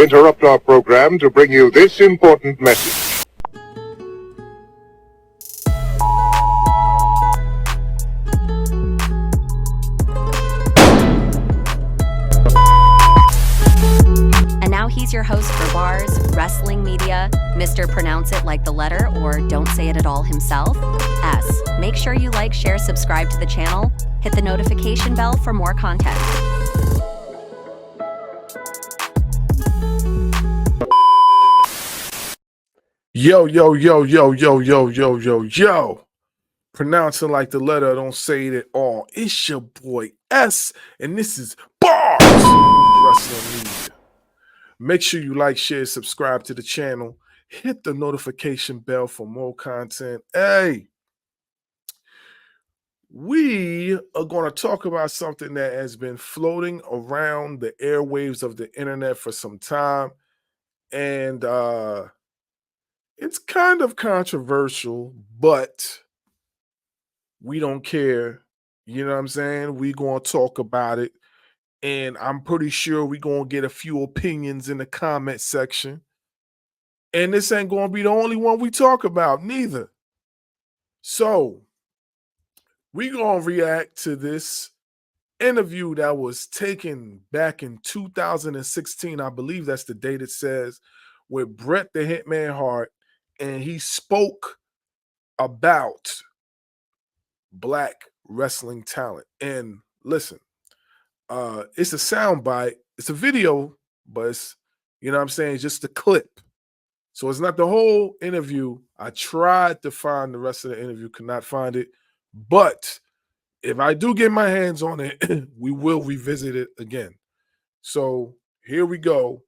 We interrupt our program to bring you this important message. And now he's your host for BARZ Wrestling Media, Mr. Pronounce It Like the Letter or Don't Say It at All himself, S. Make sure you like, share, subscribe to the channel, hit the notification bell for more content. Yo, yo, yo, yo, yo, yo, yo, yo, yo. Pronounce it like the letter, don't say it at all. It's your boy S, and this is BARZ Wrestling Media. Make sure you like, share, subscribe to the channel. Hit the notification bell for more content. Hey, we are going to talk about something that has been floating around the airwaves of the internet for some time. And it's kind of controversial, but we don't care. You know what I'm saying? We're going to talk about it. And I'm pretty sure we're going to get a few opinions in the comment section. And this ain't going to be the only one we talk about, neither. So we're going to react to this interview that was taken back in 2016. I believe that's the date it says, with Bret the Hitman Hart. And he spoke about Black wrestling talent. And listen, it's a sound bite. It's a video, but it's, you know what I'm saying, just a clip. So it's not the whole interview. I tried to find the rest of the interview, could not find it. But if I do get my hands on it, we will revisit it again. So here we go.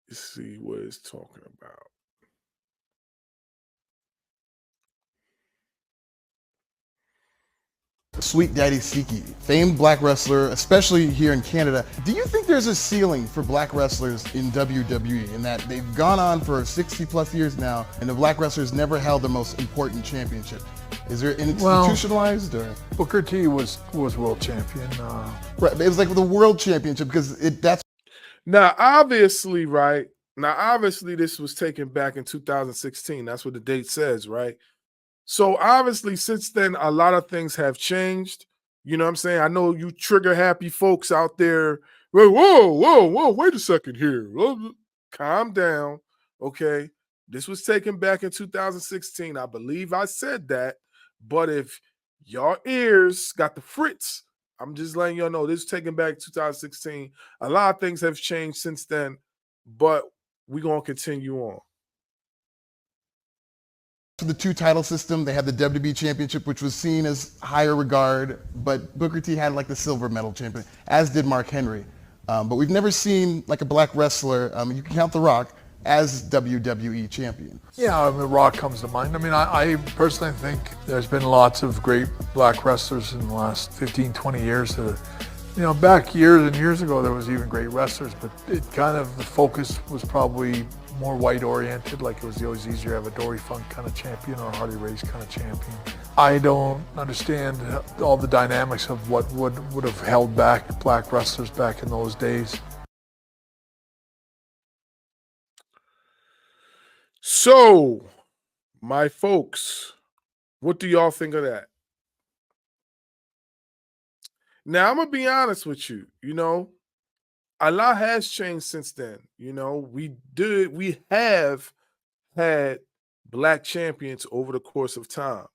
Let's see what it's talking about. Sweet Daddy Siki, famed black wrestler, especially here in Canada. Do you think there's a ceiling for black wrestlers in WWE in that they've gone on for 60 plus years now and the black wrestlers never held the most important championship? Is there institutionalized or? Booker T was world champion. Right, it was like the world championship because that's. Now, obviously, right? Now, obviously, this was taken back in 2016. That's what the date says, right? So obviously, since then, a lot of things have changed. You know what I'm saying? I know you trigger happy folks out there. Whoa, wait a second here. Calm down, okay? This was taken back in 2016. I believe I said that. But if your ears got the fritz, I'm just letting y'all know this was taken back in 2016. A lot of things have changed since then, but we're going to continue on. The two title system, they had the WWE Championship, which was seen as higher regard, but Booker T had like the silver medal champion, as did Mark Henry. But we've never seen like a black wrestler, you can count The Rock, as WWE champion. Yeah, I mean, Rock comes to mind. I mean, I personally think there's been lots of great black wrestlers in the last 15, 20 years. You know, back years and years ago, there was even great wrestlers, but it kind of, the focus was probably more white oriented, like it was always easier to have a Dory Funk kind of champion or a Harley Race kind of champion. I don't understand all the dynamics of what would have held back black wrestlers back in those days. So, my folks, what do y'all think of that? Now, I'm going to be honest with you, you know, a lot has changed since then. You know, we have had black champions over the course of time.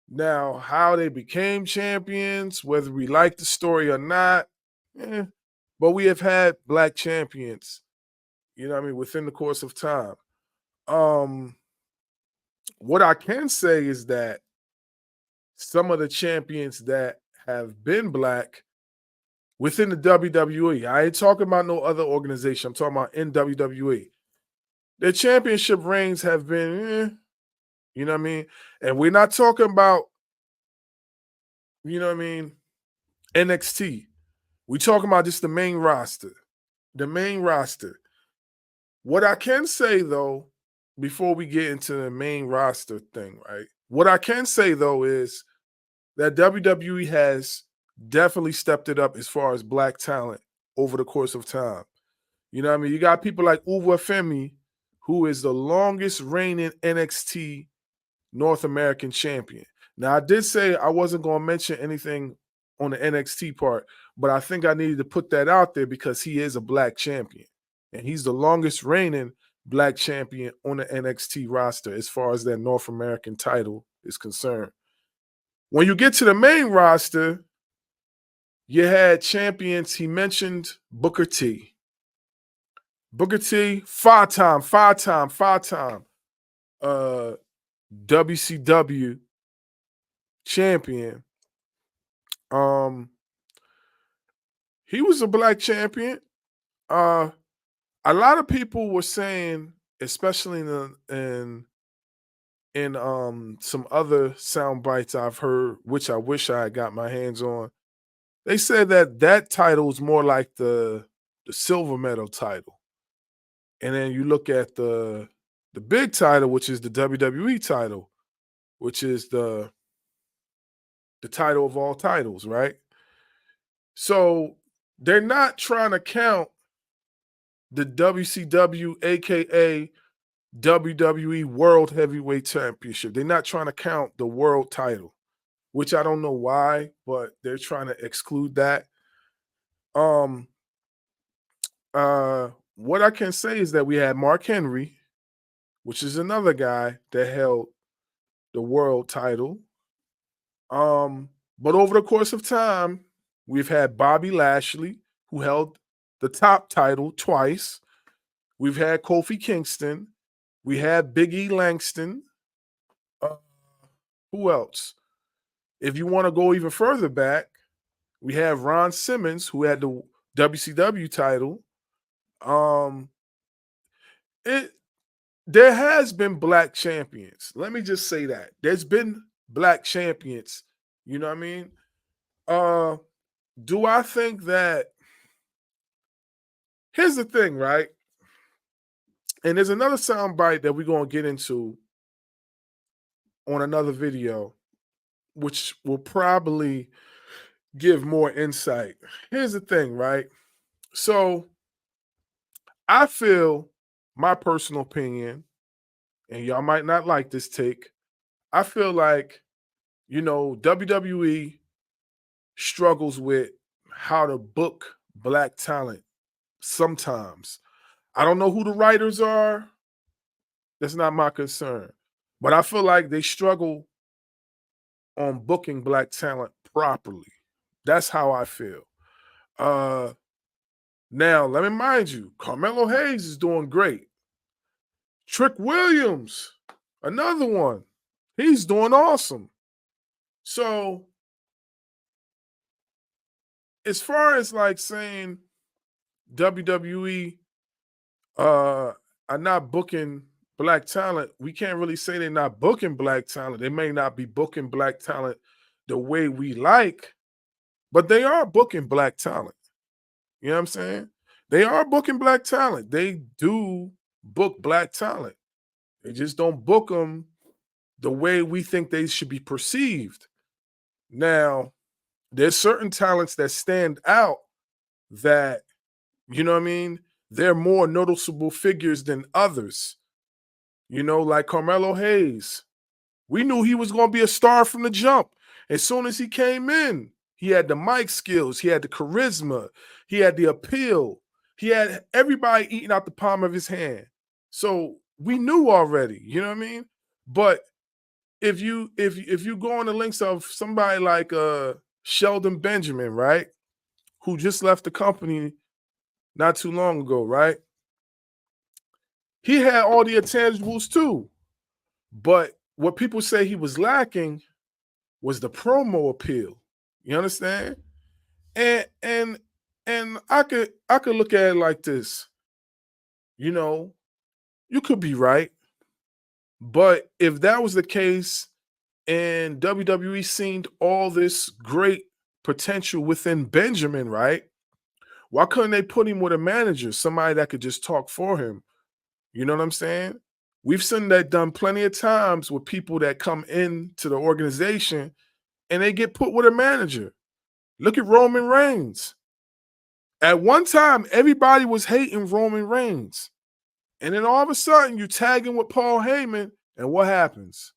Now, how they became champions, whether we like the story or not, but we have had black champions, you know what I mean, within the course of time. What I can say is that some of the champions that have been black within the WWE, I ain't talking about no other organization, I'm talking about in WWE. Their championship reigns have been, you know what I mean? And we're not talking about, you know what I mean, NXT. We're talking about just the main roster. The main roster. What I can say, though, before we get into the main roster thing, right? What I can say, though, is that WWE has definitely stepped it up as far as black talent over the course of time. You know what I mean? You got people like Uwe Femi, who is the longest reigning NXT North American champion. Now, I did say I wasn't going to mention anything on the NXT part, but I think I needed to put that out there because he is a black champion. And he's the longest reigning black champion on the NXT roster as far as that North American title is concerned. When you get to the main roster, you had champions. He mentioned Booker T. Booker T, five-time WCW champion. He was a black champion. A lot of people were saying, especially in some other sound bites I've heard, which I wish I had got my hands on, they said that title is more like the silver medal title. And then you look at the big title, which is the WWE title, which is the title of all titles, right? So they're not trying to count the WCW, aka WWE World Heavyweight Championship. They're not trying to count the world title, which I don't know why, but they're trying to exclude that. What I can say is that we had Mark Henry, which is another guy that held the world title. But over the course of time, we've had Bobby Lashley, who held the top title twice. We've had Kofi Kingston. We had Big E Langston. Who else? If you want to go even further back, we have Ron Simmons, who had the WCW title. There has been black champions. Let me just say that. There's been black champions. You know what I mean? Do I think that... Here's the thing, right? And there's another soundbite that we're going to get into on another video, which will probably give more insight. Here's the thing, right? So I feel, my personal opinion, and y'all might not like this take, I feel like, WWE struggles with how to book black talent sometimes. I don't know who the writers are. That's not my concern. But I feel like they struggle on booking black talent properly. That's how I feel. Now, let me mind you, Carmelo Hayes is doing great. Trick Williams, another one. He's doing awesome. So, as far as like saying WWE are not booking black talent, we can't really say they're not booking black talent. They may not be booking black talent the way we like, but they are booking black talent. You know what I'm saying? They are booking black talent. They do book black talent. They just don't book them the way we think they should be perceived. Now, there's certain talents that stand out that, you know what I mean? They're more noticeable figures than others. Like Carmelo Hayes. We knew he was going to be a star from the jump. As soon as he came in, he had the mic skills, he had the charisma, he had the appeal, he had everybody eating out the palm of his hand. So we knew already, you know what I mean? But if you go on the links of somebody like Sheldon Benjamin, right, who just left the company not too long ago, right? He had all the intangibles too. But what people say he was lacking was the promo appeal. You understand? And I could look at it like this. You could be right. But if that was the case and WWE seen all this great potential within Benjamin, right? Why couldn't they put him with a manager, somebody that could just talk for him? You know what I'm saying? We've seen that done plenty of times with people that come into the organization and they get put with a manager. Look at Roman Reigns. At one time, everybody was hating Roman Reigns. And then all of a sudden, you tag in with Paul Heyman, and what happens?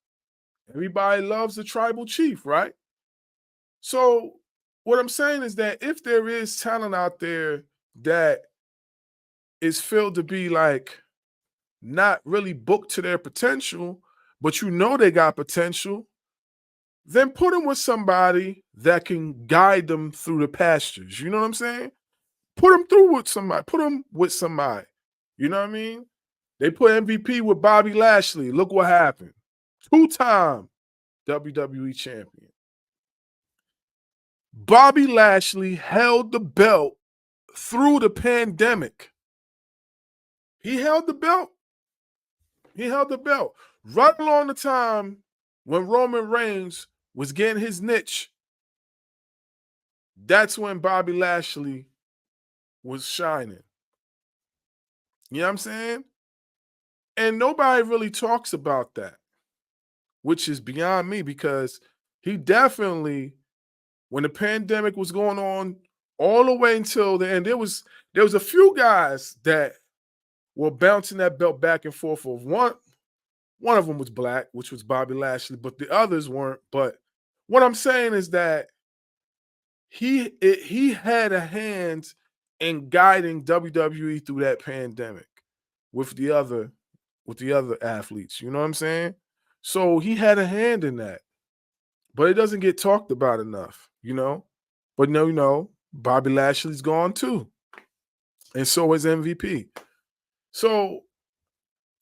Everybody loves the tribal chief, right? So what I'm saying is that if there is talent out there that is filled to be like not really booked to their potential, but you know they got potential, then put them with somebody that can guide them through the pastures. You know what I'm saying? Put them through with somebody. Put them with somebody. You know what I mean? They put MVP with Bobby Lashley. Look what happened. 2-time WWE champion. Bobby Lashley held the belt through the pandemic. He held the belt. He held the belt. Right along the time when Roman Reigns was getting his niche, that's when Bobby Lashley was shining. You know what I'm saying? And nobody really talks about that, which is beyond me, because he definitely, when the pandemic was going on all the way until the end, there was a few guys that were bouncing that belt back and forth. Of one of them was black, which was Bobby Lashley, but the others weren't. But what I'm saying is that he had a hand in guiding WWE through that pandemic with the other athletes. You know what I'm saying? So he had a hand in that, but it doesn't get talked about enough, you know. But no, Bobby Lashley's gone too, and so is MVP. So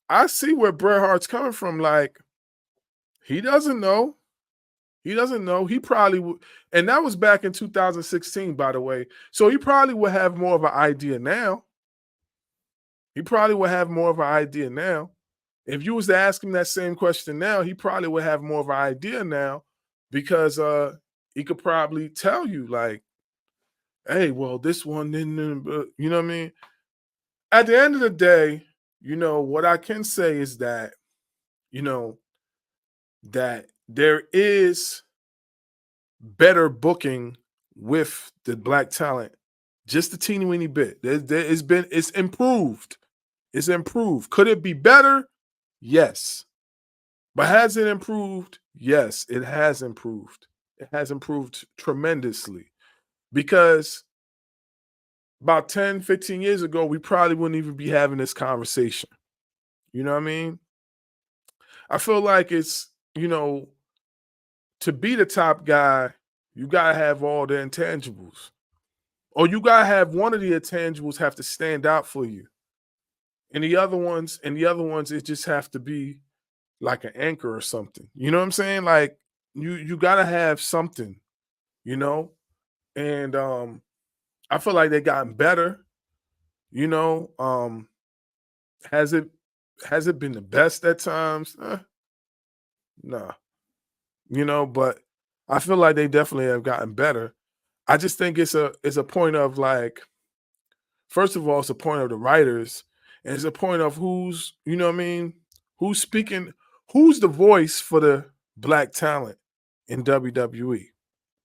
I see where Bret Hart's coming from. Like, he doesn't know. He doesn't know. He probably would, and that was back in 2016, by the way. So he probably would have more of an idea now. He probably would have more of an idea now. If you was to ask him that same question now, he probably would have more of an idea now, because he could probably tell you, like, hey, well, this one didn't, you know what I mean? At the end of the day, you know, what I can say is that, you know, that there is better booking with the black talent, just a teeny weeny bit. It's improved. It's improved. Could it be better? Yes. But has it improved? Yes, it has improved. It has improved tremendously, because about 10, 15 years ago, we probably wouldn't even be having this conversation. You know what I mean? I feel like it's, you know, to be the top guy, you got to have all the intangibles. Or you got to have one of the intangibles have to stand out for you. And the other ones, it just have to be like an anchor or something. You know what I'm saying? Like, you got to have something, you know? And I feel like they've gotten better, you know. Has it been the best at times? Nah. You know, but I feel like they definitely have gotten better. I just think it's a point of, like, first of all, it's a point of the writers, and it's a point of who's, you know what I mean, who's speaking, who's the voice for the black talent in WWE.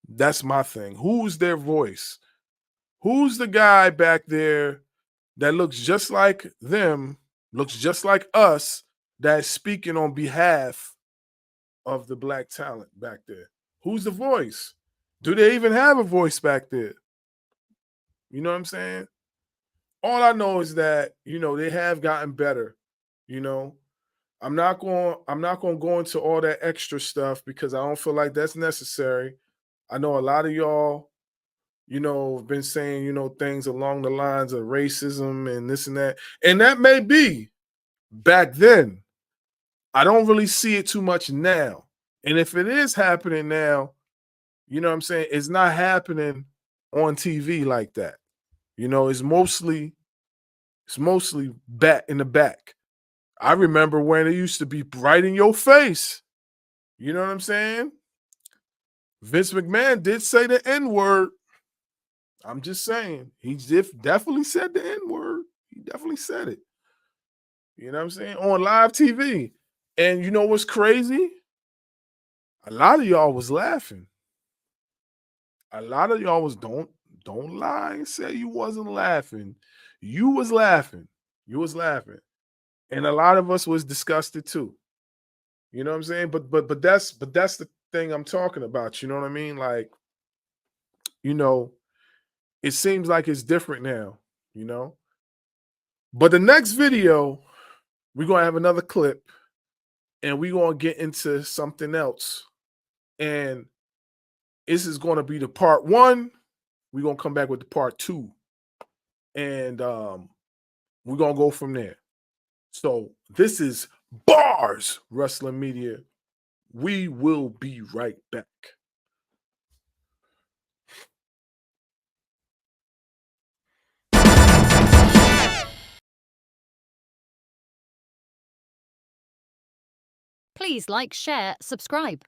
That's my thing. Who's their voice? Who's the guy back there that looks just like them, looks just like us, that's speaking on behalf of the black talent back there? Who's the voice? Do they even have a voice back there? You know what I'm saying? All I know is that, you know, they have gotten better. You know, I'm not going to go into all that extra stuff, because I don't feel like that's necessary. I know a lot of y'all, you know, have been saying, you know, things along the lines of racism and this and that. And that may be back then. I don't really see it too much now. And if it is happening now, you know what I'm saying, it's not happening on TV like that. You know, it's mostly back in the back. I remember when it used to be right in your face. You know what I'm saying? Vince McMahon did say the N-word. I'm just saying. He definitely said the N-word. He definitely said it. You know what I'm saying? On live TV. And you know what's crazy? A lot of y'all was laughing. A lot of y'all was don't Don't lie and say you wasn't laughing. You was laughing. You was laughing. And a lot of us was disgusted too. You know what I'm saying? But that's the thing I'm talking about. You know what I mean? Like, you know, it seems like it's different now, you know. But the next video, we're gonna have another clip and we're gonna get into something else. And this is gonna be the part 1. We're gonna come back with the part 2. And we're gonna go from there. So this is BARZ Wrestling Media. We will be right back. Please like, share, subscribe.